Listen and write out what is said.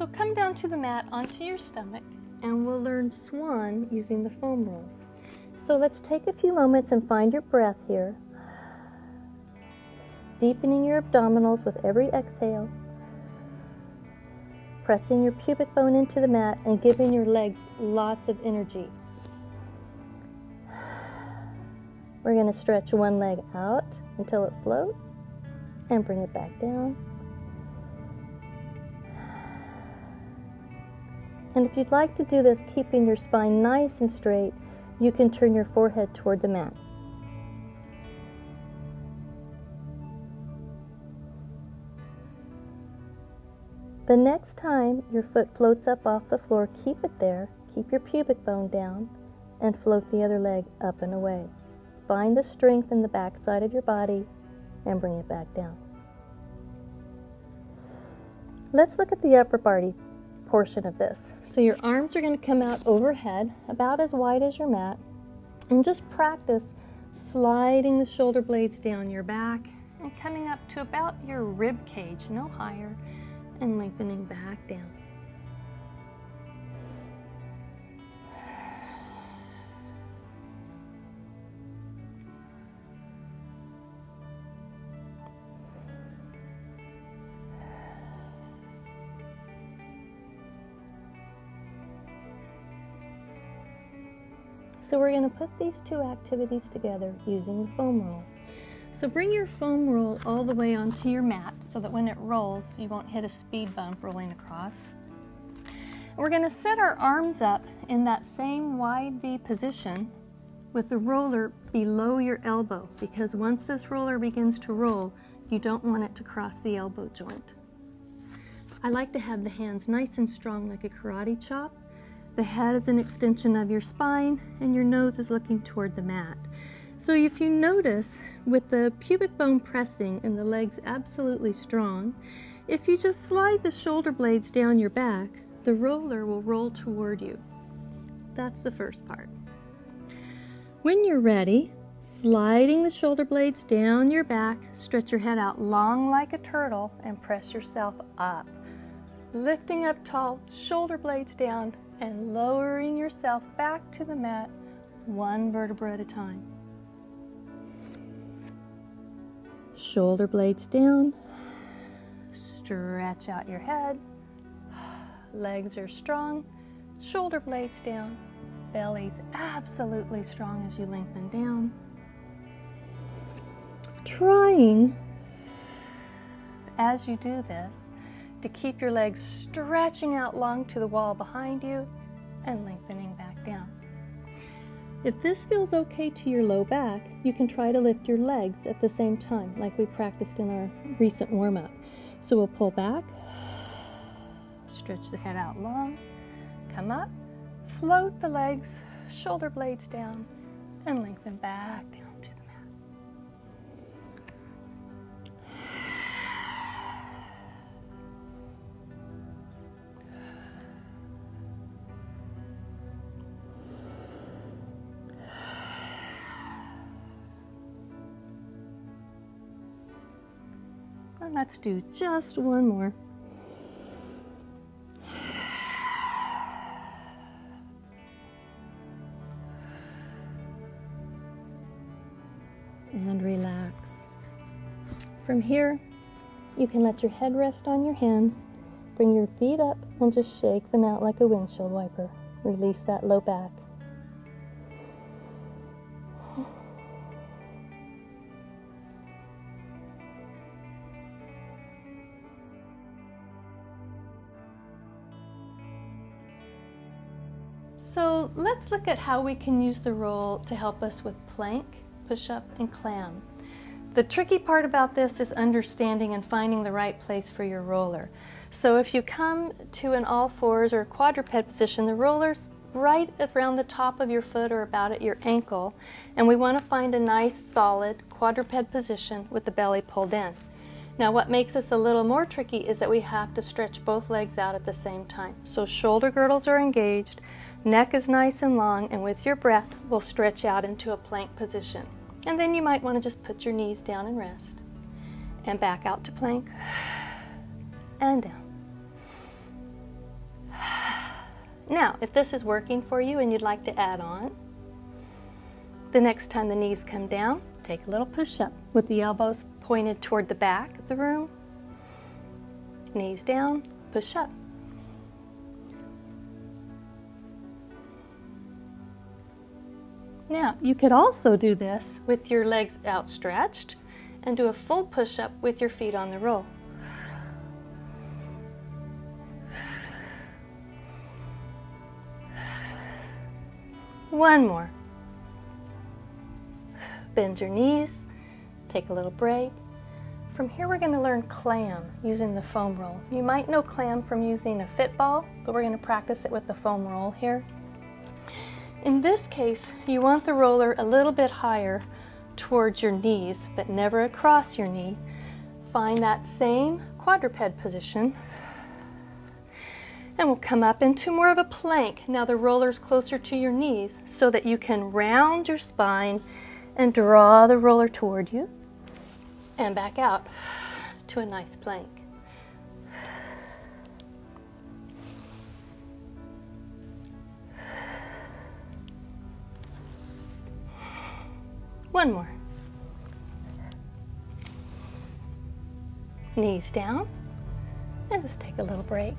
So come down to the mat onto your stomach, and we'll learn swan using the foam roll. So let's take a few moments and find your breath here. Deepening your abdominals with every exhale. Pressing your pubic bone into the mat and giving your legs lots of energy. We're going to stretch one leg out until it floats and bring it back down. And if you'd like to do this keeping your spine nice and straight, you can turn your forehead toward the mat. The next time your foot floats up off the floor, keep it there, keep your pubic bone down, and float the other leg up and away. Find the strength in the back side of your body and bring it back down. Let's look at the upper body portion of this. So your arms are going to come out overhead, about as wide as your mat, and just practice sliding the shoulder blades down your back and coming up to about your rib cage, no higher, and lengthening back down. So we're going to put these two activities together using the foam roll. So bring your foam roll all the way onto your mat so that when it rolls, you won't hit a speed bump rolling across. We're going to set our arms up in that same wide V position with the roller below your elbow, because once this roller begins to roll, you don't want it to cross the elbow joint. I like to have the hands nice and strong like a karate chop. The head is an extension of your spine and your nose is looking toward the mat. So if you notice, with the pubic bone pressing and the legs absolutely strong, if you just slide the shoulder blades down your back, the roller will roll toward you. That's the first part. When you're ready, sliding the shoulder blades down your back, stretch your head out long like a turtle and press yourself up. Lifting up tall, shoulder blades down, and lowering yourself back to the mat, one vertebra at a time. Shoulder blades down, stretch out your head, legs are strong, shoulder blades down, belly's absolutely strong as you lengthen down. Trying, as you do this, to keep your legs stretching out long to the wall behind you and lengthening back down. If this feels okay to your low back, you can try to lift your legs at the same time, like we practiced in our recent warm-up. So we'll pull back, stretch the head out long, come up, float the legs, shoulder blades down, and lengthen back down to the mat. And let's do just one more. And relax. From here, you can let your head rest on your hands, bring your feet up and just shake them out like a windshield wiper. Release that low back. So let's look at how we can use the roll to help us with plank, push-up, and clam. The tricky part about this is understanding and finding the right place for your roller. So if you come to an all fours or quadruped position, the roller's right around the top of your foot or about at your ankle, and we want to find a nice solid quadruped position with the belly pulled in. Now what makes this a little more tricky is that we have to stretch both legs out at the same time. So shoulder girdles are engaged, neck is nice and long, and with your breath we'll stretch out into a plank position. And then you might want to just put your knees down and rest. And back out to plank, and down. Now, if this is working for you and you'd like to add on, the next time the knees come down, take a little push-up with the elbows pointed toward the back of the room. Knees down, push up. Now, you could also do this with your legs outstretched and do a full push-up with your feet on the roll. One more. Bend your knees, take a little break. From here we're going to learn clam using the foam roll. You might know clam from using a fit ball, but we're going to practice it with the foam roll here. In this case, you want the roller a little bit higher towards your knees, but never across your knee. Find that same quadruped position. And we'll come up into more of a plank. Now the roller's closer to your knees so that you can round your spine and draw the roller toward you and back out to a nice plank. One more. Knees down and just take a little break.